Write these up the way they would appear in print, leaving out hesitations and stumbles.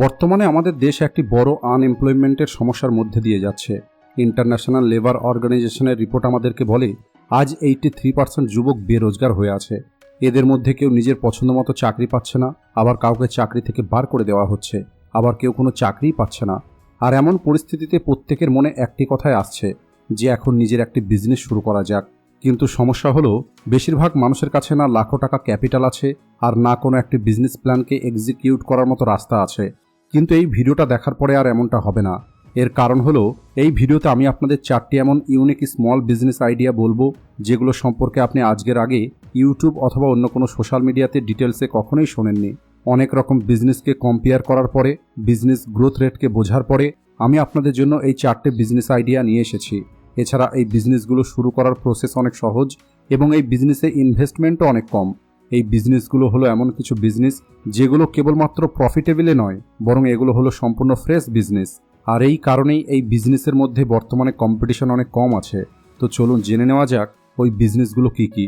বর্তমানে আমাদের দেশ একটি বড় আনএমপ্লয়মেন্টের সমস্যার মধ্যে দিয়ে যাচ্ছে। ইন্টারন্যাশনাল লেবার অর্গানাইজেশনের রিপোর্ট আমাদেরকে বলে আজ 83% যুবক বেরোজগার হয়ে আছে। এদের মধ্যে কেউ নিজের পছন্দমতো চাকরি পাচ্ছে না, আবার কাউকে চাকরি থেকে বার করে দেওয়া হচ্ছে, আবার কেউ কোনো চাকরিই পাচ্ছে না। আর এমন পরিস্থিতিতে প্রত্যেকের মনে একটি কথাই আসছে যে এখন নিজের একটি বিজনেস শুরু করা যাক। কিন্তু সমস্যা হলো বেশিরভাগ মানুষের কাছে না লাখো টাকা ক্যাপিটাল আছে, আর না কোনো একটি বিজনেস প্ল্যানকে এক্সিকিউট করার মতো রাস্তা আছে। কিন্তু এই ভিডিওটা দেখার পরে আর এমনটা হবে না। এর কারণ হলো এই ভিডিওতে আমি আপনাদের 4টি এমন ইউনিক স্মল বিজনেস আইডিয়া বলবো যেগুলো সম্পর্কে আপনি আজকের আগে ইউটিউব অথবা অন্য কোনো সোশ্যাল মিডিয়াতে ডিটেলসে কখনোই শোনেননি। অনেক রকম বিজনেসকে কম্পেয়ার করার পরে, বিজনেস গ্রোথ রেটকে বোঝার পরে আমি আপনাদের জন্য এই 4টে বিজনেস আইডিয়া নিয়ে এসেছি। এছাড়া এই বিজনেসগুলো শুরু করার প্রসেস অনেক সহজ এবং এই বিজনেসে ইনভেস্টমেন্টও অনেক কম। এই বিজনেসগুলো হলো এমন কিছু বিজনেস যেগুলো কেবলমাত্র প্রফিটেবলে নয়, বরং এগুলো হলো সম্পূর্ণ ফ্রেশ বিজনেস। আর এই কারণেই এই বিজনেসের মধ্যে বর্তমানে কম্পিটিশন অনেক কম আছে। তো চলুন জেনে নেওয়া যাক ওই বিজনেসগুলো কী কী।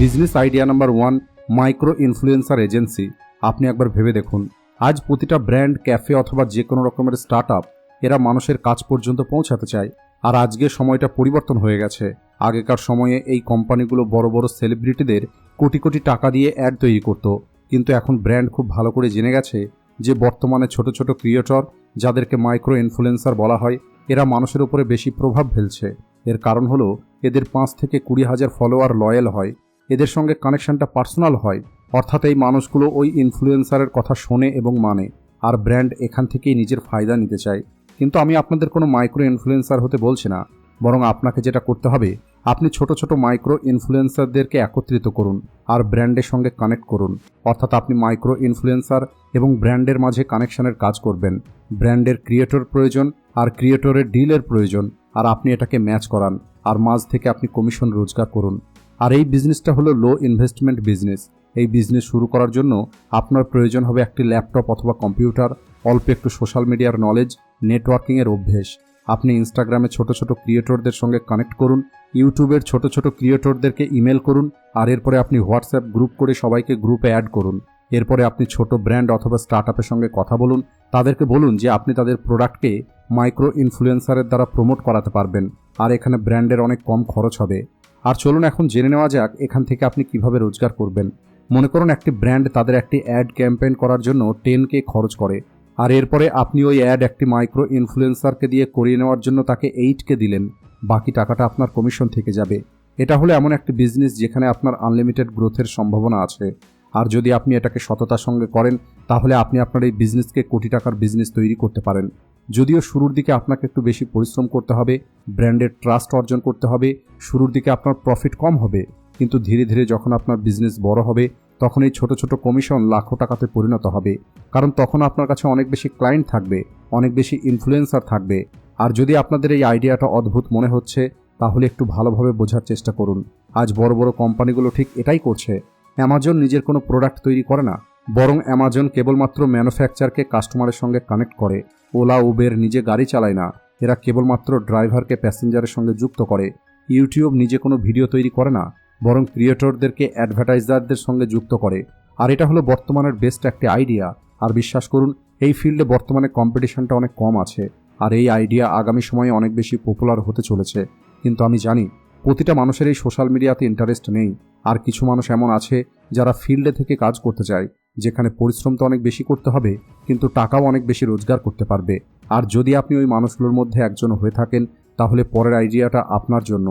Business idea number 1, micro influencer agency. আপনি একবার ভেবে দেখুন, আজ প্রতিটা ব্র্যান্ড, ক্যাফে অথবা যে কোনো রকমের স্টার্ট আপ এরা মানুষের কাছ পর্যন্ত পৌঁছাতে চায়। আর আজকে সময়টা পরিবর্তন হয়ে গেছে। আগেকার সময়ে এই কোম্পানিগুলো বড় বড় সেলিব্রিটিদের কোটি কোটি টাকা দিয়ে অ্যাড তৈরি করত, কিন্তু এখন ব্র্যান্ড খুব ভালো করে জেনে গেছে যে বর্তমানে ছোট ছোট ক্রিয়েটর, যাদেরকে মাইক্রো ইনফ্লুয়েন্সার বলা হয়, এরা মানুষের উপরে বেশি প্রভাব ফেলছে। এর কারণ হলো এদের 5 থেকে 20,000 ফলোয়ার লয়াল হয়, এদের সঙ্গে কানেকশনটা পার্সোনাল হয়। অর্থাৎ এই মানুষগুলো ওই ইনফ্লুয়েন্সারের কথা শোনে এবং মানে, আর ব্র্যান্ড এখান থেকেই নিজের ফায়দা নিতে চায়। কিন্তু আমি আপনাদের কোনো মাইক্রো ইনফ্লুয়েন্সার হতে বলছি না, বরং আপনাকে যেটা করতে হবে, আপনি ছোট ছোট মাইক্রো ইনফ্লুয়েন্সারদেরকে একত্রিত করুন আর ব্র্যান্ডের সঙ্গে কানেক্ট করুন। অর্থাৎ আপনি মাইক্রো ইনফ্লুয়েন্সার এবং ব্র্যান্ডের মাঝে কানেকশনের কাজ করবেন। ব্র্যান্ডের ক্রিয়েটর প্রয়োজন আর ক্রিয়েটরের ডিলের প্রয়োজন, আর আপনি এটাকে ম্যাচ করান, আর মাঝ থেকে আপনি কমিশন রোজগার করুন। আর এই বিজনেসটা হলো লো ইনভেস্টমেন্ট বিজনেস। এই বিজনেস শুরু করার জন্য আপনার প্রয়োজন হবে একটি ল্যাপটপ অথবা কম্পিউটার, অল্প একটু সোশ্যাল মিডিয়ার নলেজ, নেটওয়ার্কিংয়ের অভ্যেস। আপনি ইনস্টাগ্রামে ছোট ছোট ক্রিয়েটরদের সঙ্গে কানেক্ট করুন, ইউটিউবের ছোট ছোট ক্রিয়েটরদেরকে ইমেল করুন, আর এরপরে আপনি হোয়াটসঅ্যাপ গ্রুপ করে সবাইকে গ্রুপে অ্যাড করুন। এরপরে আপনি ছোট ব্র্যান্ড অথবা স্টার্ট আপের সঙ্গে কথা বলুন, তাদেরকে বলুন যে আপনি তাদের প্রোডাক্টকে মাইক্রো ইনফ্লুয়েন্সারের দ্বারা প্রমোট করাতে পারবেন, আর এখানে ব্র্যান্ডের অনেক কম খরচ হবে। আর চলুন এখন জেনে নেওয়া যাক এখান থেকে আপনি কিভাবে রোজগার করবেন। মনে করুন একটি ব্র্যান্ড তাদের একটি অ্যাড ক্যাম্পেইন করার জন্য 10K খরচ করে, আর এরপরে আপনি ওই অ্যাড একটি মাইক্রো ইনফ্লুয়েন্সারকে দিয়ে করিয়ে নেওয়ার জন্য তাকে 8K দিলেন। বাকি টাকাটা আপনার কমিশন থেকে যাবে। এটা হলো এমন একটি বিজনেস যেখানে আপনার আনলিমিটেড গ্রোথের সম্ভাবনা আছে। আর যদি আপনি এটাকে সততার সঙ্গে করেন, তাহলে আপনি আপনার এই বিজনেসকে কোটি টাকার বিজনেস তৈরি করতে পারেন। যদিও শুরুর দিকে আপনাকে একটু বেশি পরিশ্রম করতে হবে, ব্র্যান্ডের ট্রাস্ট অর্জন করতে হবে, শুরুর দিকে আপনার প্রফিট কম হবে, কিন্তু ধীরে ধীরে যখন আপনার বিজনেস বড় হবে, তখন এই ছোট ছোট কমিশন লাখো টাকাতে পরিণত হবে। কারণ তখন আপনার কাছে অনেক বেশি ক্লায়েন্ট থাকবে, অনেক বেশি ইনফ্লুয়েন্সার থাকবে। আর যদি আপনাদের এই আইডিয়াটা অদ্ভুত মনে হচ্ছে, তাহলে একটু ভালোভাবে বোঝার চেষ্টা করুন। আজ বড় বড় কোম্পানিগুলো ঠিক এটাই করছে। অ্যামাজন নিজের কোনো প্রোডাক্ট তৈরি করে না, বরং অ্যামাজন কেবলমাত্র ম্যানুফ্যাকচারকে কাস্টমারের সঙ্গে কানেক্ট করে। ওলা, উবের নিজে গাড়ি চালায় না, এরা কেবলমাত্র ড্রাইভারকে প্যাসেঞ্জারের সঙ্গে যুক্ত করে। ইউটিউব নিজে কোনো ভিডিও তৈরি করে না, বরং ক্রিয়েটরদেরকে অ্যাডভার্টাইজারদের সঙ্গে যুক্ত করে। আর এটা হলো বর্তমানের বেস্ট একটি আইডিয়া। আর বিশ্বাস করুন, এই ফিল্ডে বর্তমানে কম্পিটিশনটা অনেক কম আছে, আর এই আইডিয়া আগামী সময়ে অনেক বেশি পপুলার হতে চলেছে। কিন্তু আমি জানি প্রতিটা মানুষের এই সোশ্যাল মিডিয়াতে ইন্টারেস্ট নেই, আর কিছু মানুষ এমন আছে যারা ফিল্ডে থেকে কাজ করতে চায়, যেখানে পরিশ্রম তো অনেক বেশি করতে হবে, কিন্তু টাকাও অনেক বেশি রোজগার করতে পারবে। আর যদি আপনি ওই মানুষগুলোর মধ্যে একজন হয়ে থাকেন, তাহলে পরের আইডিয়াটা আপনার জন্য।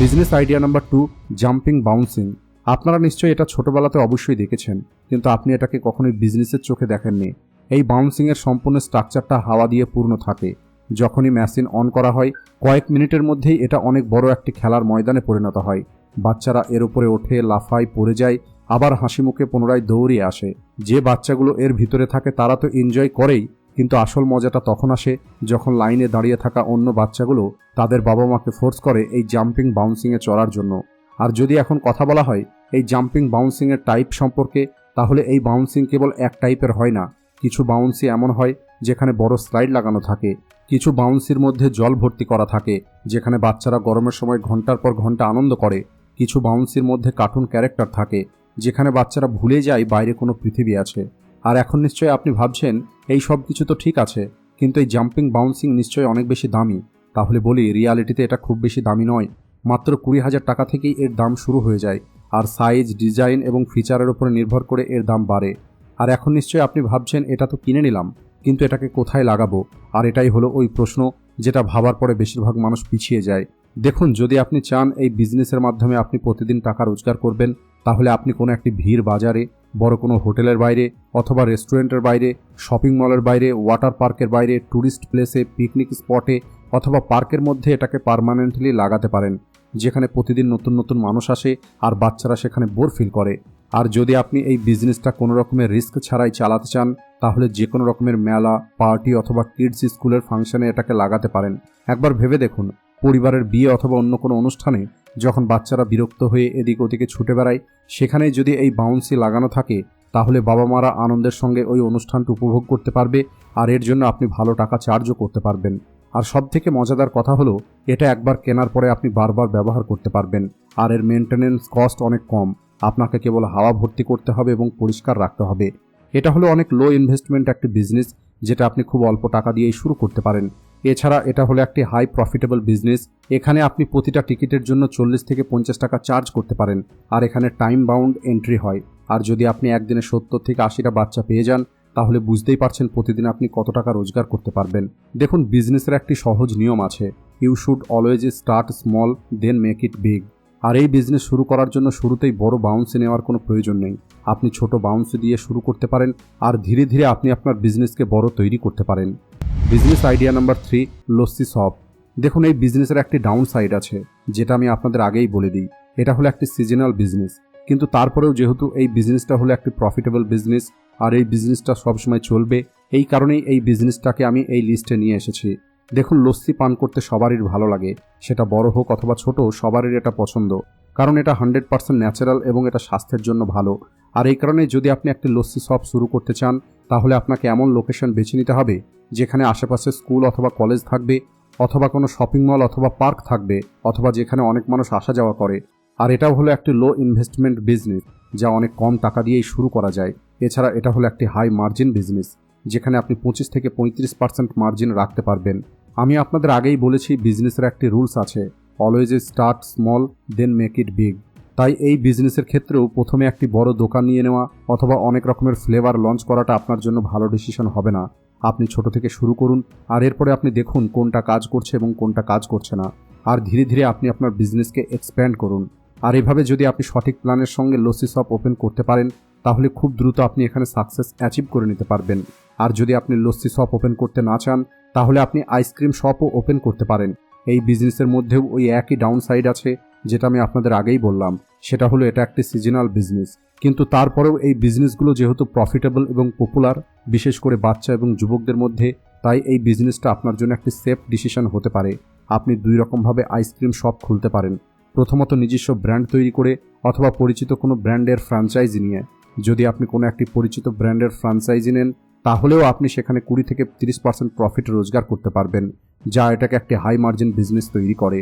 Business idea number 2, jumping bouncing. আপনারা নিশ্চয়ই এটা ছোটবেলাতে অবশ্যই দেখেছেন, কিন্তু আপনি এটাকে কখনোই বিজনেসের চোখে দেখেননি। এই বাউন্সিংয়ের সম্পূর্ণ স্ট্রাকচারটা হাওয়া দিয়ে পূর্ণ থাকে। যখনই মেশিন অন করা হয়, কয়েক মিনিটের মধ্যেই এটা অনেক বড় একটি খেলার ময়দানে পরিণত হয়। বাচ্চারা এর উপরে ওঠে, লাফায়, পড়ে যায়, আবার হাসি মুখে পুনরায় দৌড়িয়ে আসে। যে বাচ্চাগুলো এর ভিতরে থাকে তারা তো এনজয় করেই, কিন্তু আসল মজাটা তখন আসে যখন লাইনে দাঁড়িয়ে থাকা অন্য বাচ্চাগুলো তাদের বাবা মাকে ফোর্স করে এই জাম্পিং বাউন্সিংয়ে চড়ার জন্য। আর যদি এখন কথা বলা হয় এই জাম্পিং বাউন্সিংয়ের টাইপ সম্পর্কে, তাহলে এই বাউন্সিং কেবল এক টাইপের হয় না। কিছু বাউন্সি এমন হয় যেখানে বড় স্লাইড লাগানো থাকে, কিছু বাউন্সির মধ্যে জল ভর্তি করা থাকে, যেখানে বাচ্চারা গরমের সময় ঘন্টার পর ঘন্টা আনন্দ করে। কিছু বাউন্সির মধ্যে কার্টুন ক্যারেক্টার থাকে, যেখানে বাচ্চারা ভুলে যায় বাইরে কোনো পৃথিবী আছে। আর এখন নিশ্চয়ই আপনি ভাবছেন এই সব কিছু তো ঠিক আছে, কিন্তু এই জাম্পিং বাউন্সিং নিশ্চয়ই অনেক বেশি দামি। তাহলে বলি, রিয়ালিটিতে এটা খুব বেশি দামি নয়। মাত্র 20,000 টাকা থেকেই এর দাম শুরু হয়ে যায়, আর সাইজ, ডিজাইন এবং ফিচারের উপরে নির্ভর করে এর দাম বাড়ে। আর এখন নিশ্চয়ই আপনি ভাবছেন এটা তো কিনে নিলাম, কিন্তু এটাকে কোথায় লাগাবো? আর এটাই হলো ওই প্রশ্ন যেটা ভাবার পরে বেশিরভাগ মানুষ পিছিয়ে যায়। দেখুন, যদি আপনি চান এই বিজনেসের মাধ্যমে আপনি প্রতিদিন টাকা রোজগার করবেন, তাহলে আপনি কোনো একটি ভিড় বাজারে, বড় কোনো হোটেলের বাইরে অথবা রেস্টুরেন্টের বাইরে, শপিং মলের বাইরে, ওয়াটার পার্কের বাইরে, ট্যুরিস্ট প্লেসে, পিকনিক স্পটে অথবা পার্কের মধ্যে এটাকে পার্মানেন্টলি লাগাতে পারেন, যেখানে প্রতিদিন নতুন নতুন মানুষ আসে আর বাচ্চারা সেখানে বোর ফিল করে। আর যদি আপনি এই বিজনেসটা কোনো রকমের রিস্ক ছাড়াই চালাতে চান, তাহলে যে কোনো রকমের মেলা, পার্টি অথবা কিডস স্কুলের ফাংশনে এটাকে লাগাতে পারেন। একবার ভেবে দেখুন, পরিবারের বিয়ে অথবা অন্য কোনো অনুষ্ঠানে যখন বাচ্চারা বিরক্ত হয়ে এদিক ওদিকে ছুটে বেড়ায়, সেখানেই যদি এই বাউন্সি লাগানো থাকে, তাহলে বাবা মারা আনন্দের সঙ্গে ওই অনুষ্ঠানটা উপভোগ করতে পারবে, আর এর জন্য আপনি ভালো টাকা চার্জও করতে পারবেন। আর সবথেকে মজাদার কথা হলো, এটা একবার কেনার পরে আপনি বারবার ব্যবহার করতে পারবেন, আর এর মেনটেনেন্স কস্ট অনেক কম। আপনাকে কেবল হাওয়া ভর্তি করতে হবে এবং পরিষ্কার রাখতে হবে। এটা হলো অনেক লো ইনভেস্টমেন্ট একটি বিজনেস, যেটা আপনি খুব অল্প টাকা দিয়েই শুরু করতে পারেন। এছাড়া এটা হলো একটি হাই প্রফিটেবল বিজনেস। এখানে আপনি প্রতিটা টিকিটের জন্য 40 থেকে 50 টাকা চার্জ করতে পারেন, আর এখানে টাইম বাউন্ড এন্ট্রি হয়। আর যদি আপনি একদিনে 70 থেকে 80টা বাচ্চা পেয়ে যান, তাহলে বুঝতেই পারছেন প্রতিদিন আপনি কত টাকা রোজগার করতে পারবেন। দেখুন, বিজনেসের একটি সহজ নিয়ম আছে, you should always start small then make it big. আর এই বিজনেস শুরু করার জন্য শুরুতেই বড় বাউন্সে নেওয়ার কোনো প্রয়োজন নেই। আপনি ছোট বাউন্সে দিয়ে শুরু করতে পারেন, আর ধীরে ধীরে আপনি আপনার বিজনেসকে বড় তৈরি করতে পারেন। Business idea number 3, lassi shop. দেখুন, এই বিজনেসের একটি ডাউন সাইড আছে, যেটা আমি আপনাদের আগেই বলে দিই। এটা হলো একটি সিজনাল বিজনেস, কিন্তু তারপরেও যেহেতু এই বিজনেসটা হলো একটি প্রফিটেবল বিজনেস, আর এই বিজনেসটা সবসময় চলবে, এই কারণেই এই বিজনেসটাকে আমি এই লিস্টে নিয়ে এসেছি। দেখুন, লস্যি পান করতে সবারই ভালো লাগে, সেটা বড় হোক অথবা ছোট, সবারই এটা পছন্দ, কারণ এটা 100% ন্যাচারাল এবং এটা স্বাস্থ্যের জন্য ভালো। আর এই কারণে যদি আপনি একটি লস্যি শপ শুরু করতে চান, তাহলে আপনাকে এমন লোকেশন বেছে নিতে হবে যেখানে আশেপাশে স্কুল অথবা কলেজ থাকবে, অথবা কোনো শপিং মল অথবা পার্ক থাকবে, অথবা যেখানে অনেক মানুষ আসা যাওয়া করে। আর এটাও হলো একটি লো ইনভেস্টমেন্ট বিজনেস, যা অনেক কম টাকা দিয়েই শুরু করা যায়। এছাড়া এটা হলো একটি হাই মার্জিন বিজনেস, যেখানে আপনি 25 থেকে 35% মার্জিন রাখতে পারবেন। আমি আপনাদের আগেই বলেছি, বিজনেসের একটি রুলস আছে, always start small then make it big. তাই এই বিজনেসের ক্ষেত্রেও প্রথমে একটি বড় দোকান নিয়ে নেওয়া অথবা অনেক রকমের ফ্লেভার লঞ্চ করাটা আপনার জন্য ভালো ডিসিশন হবে না। আপনি ছোট থেকে শুরু করুন, আর এরপরে আপনি দেখুন কোনটা কাজ করছে এবং কোনটা কাজ করছে না, আর ধীরে ধীরে আপনি আপনার বিজনেসকে এক্সপ্যান্ড করুন। আর এভাবে যদি আপনি সঠিক প্ল্যানের সঙ্গে লস্যি শপ ওপেন করতে পারেন, তাহলে খুব দ্রুত আপনি এখানে সাকসেস অ্যাচিভ করে নিতে পারবেন। আর যদি আপনি লস্যি শপ ওপেন করতে না চান, তাহলে আপনি আইসক্রিম শপও ওপেন করতে পারেন। এই বিজনেসের মধ্যেও ওই একই ডাউন সাইড আছে, যেটা আমি আপনাদের আগেই বললাম। সেটা হলো এটা একটি সিজনাল বিজনেস, কিন্তু তারপরেও এই বিজনেসগুলো যেহেতু প্রফিটেবল এবং পপুলার, বিশেষ করে বাচ্চা এবং যুবকদের মধ্যে, তাই এই বিজনেসটা আপনার জন্য একটি সেফ ডিসিশন হতে পারে। আপনি দুই রকমভাবে আইসক্রিম শপ খুলতে পারেন, প্রথমত নিজস্ব ব্র্যান্ড তৈরি করে, অথবা পরিচিত কোনো ব্র্যান্ডের ফ্র্যাঞ্চাইজি নিয়ে। যদি আপনি কোনো একটি পরিচিত ব্র্যান্ডের ফ্র্যাঞ্চাইজি নেন, তাহলেও আপনি সেখানে 20 থেকে 30% প্রফিট রোজগার করতে পারবেন, যা এটাকে একটি হাই মার্জিন বিজনেস তৈরি করে।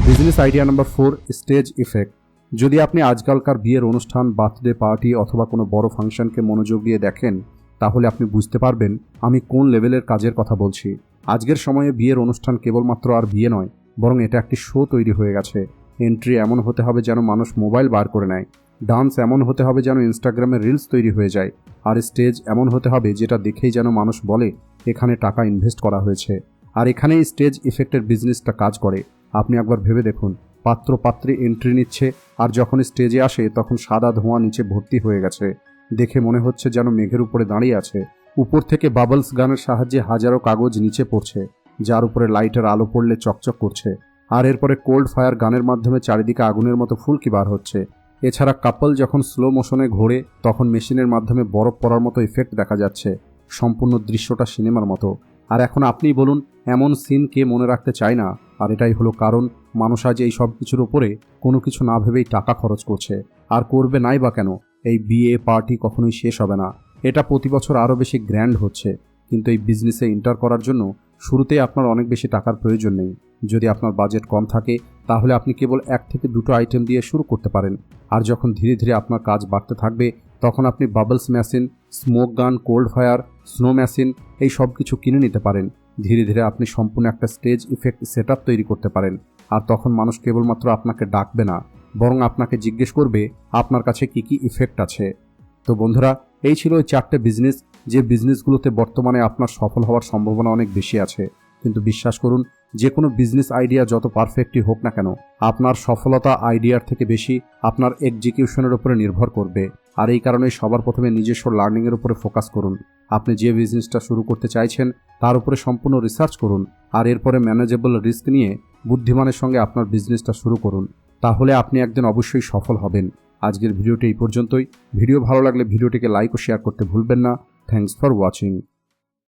Business idea number 4, stage effect. যদি আপনি আজকালকার বিয়ের অনুষ্ঠান, বার্থডে পার্টি অথবা কোনো বড় ফাংশনকে মনোযোগ দিয়ে দেখেন, তাহলে আপনি বুঝতে পারবেন আমি কোন লেভেলের কাজের কথা বলছি। আজকের সময়ে বিয়ের অনুষ্ঠান কেবলমাত্র আর বিয়ে নয়, বরং এটা একটি শো তৈরি হয়ে গেছে। এন্ট্রি এমন হতে হবে যেন মানুষ মোবাইল বার করে নেয়, ডান্স এমন হতে হবে যেন ইনস্টাগ্রামে রিলস তৈরি হয়ে যায়, আর স্টেজ এমন হতে হবে যেটা দেখেই যেন মানুষ বলে এখানে টাকা ইনভেস্ট করা হয়েছে। আর এখানেই স্টেজ ইফেক্টের বিজনেসটা কাজ করে। আপনি একবার ভেবে দেখুন, পাত্র পাত্রী এন্ট্রি নিচ্ছে, আর যখন স্টেজে আসে তখন সাদা ধোঁয়া নিচে ভর্তি হয়ে গেছে, দেখে মনে হচ্ছে যেন মেঘের উপরে দাঁড়িয়ে আছে। উপর থেকে বাবলস গানের সাহায্যে হাজারো কাগজ নিচে পড়ছে, যার উপরে লাইটের আলো পড়লে চকচক করছে। আর এরপরে কোল্ড ফায়ার গানের মাধ্যমে চারিদিকে আগুনের মতো ফুলকি বার হচ্ছে। এছাড়া কাপল যখন স্লো মোশনে ঘোরে, তখন মেশিনের মাধ্যমে বরফ পড়ার মতো ইফেক্ট দেখা যাচ্ছে। সম্পূর্ণ দৃশ্যটা সিনেমার মতো। আর এখন আপনিই বলুন, এমন সিন কে মনে রাখতে চায় না? আর এটাই হলো কারণ, মানুষ আজ এই সব কিছুর উপরে কোনো কিছু না ভেবেই টাকা খরচ করছে। আর করবে নাই বা কেন? এই বিয়ে পার্টি কখনোই শেষ হবে না, এটা প্রতি বছর আরও বেশি গ্র্যান্ড হচ্ছে। কিন্তু এই বিজনেসে এন্টার করার জন্য শুরুতেই আপনার অনেক বেশি টাকার প্রয়োজন নেই। যদি আপনার বাজেট কম থাকে, তাহলে আপনি কেবল 1 থেকে 2টো আইটেম দিয়ে শুরু করতে পারেন। আর যখন ধীরে ধীরে আপনার কাজ বাড়তে থাকবে, তখন আপনি বাবলস মেশিন, স্মোক গান, কোল্ড ফায়ার, স্নো মেশিন এই সব কিছু কিনে নিতে পারেন। ধীরে ধীরে আপনি সম্পূর্ণ একটা স্টেজ ইফেক্ট সেটআপ তৈরি করতে পারেন। আর তখন মানুষ কেবলমাত্র আপনাকে ডাকবে না, বরং আপনাকে জিজ্ঞেস করবে আপনার কাছে কি কি ইফেক্ট আছে। তো বন্ধুরা, এই ছিল ওই 4টে বিজনেস, যে বিজনেসগুলোতে বর্তমানে আপনার সফল হওয়ার সম্ভাবনা অনেক বেশি আছে। কিন্তু বিশ্বাস করুন, যে কোনো বিজনেস আইডিয়া যত পারফেক্টই হোক না কেন, আপনার সফলতা আইডিয়ার থেকে বেশি আপনার এক্সিকিউশনের উপরে নির্ভর করবে। আর এই কারণে সবার প্রথমে নিজস্ব লার্নিংয়ের উপরে ফোকাস করুন। আপনি যে বিজনেসটা শুরু করতে চাইছেন তার উপরে সম্পূর্ণ রিসার্চ করুন, আর এরপরে ম্যানেজেবল রিস্ক নিয়ে বুদ্ধিমানের সঙ্গে আপনার বিজনেসটা শুরু করুন। তাহলে আপনি একদিন অবশ্যই সফল হবেন। আজকের ভিডিওটি এই পর্যন্তই। ভিডিও ভালো লাগলে ভিডিওটিকে লাইক ও শেয়ার করতে ভুলবেন না। Thanks for watching.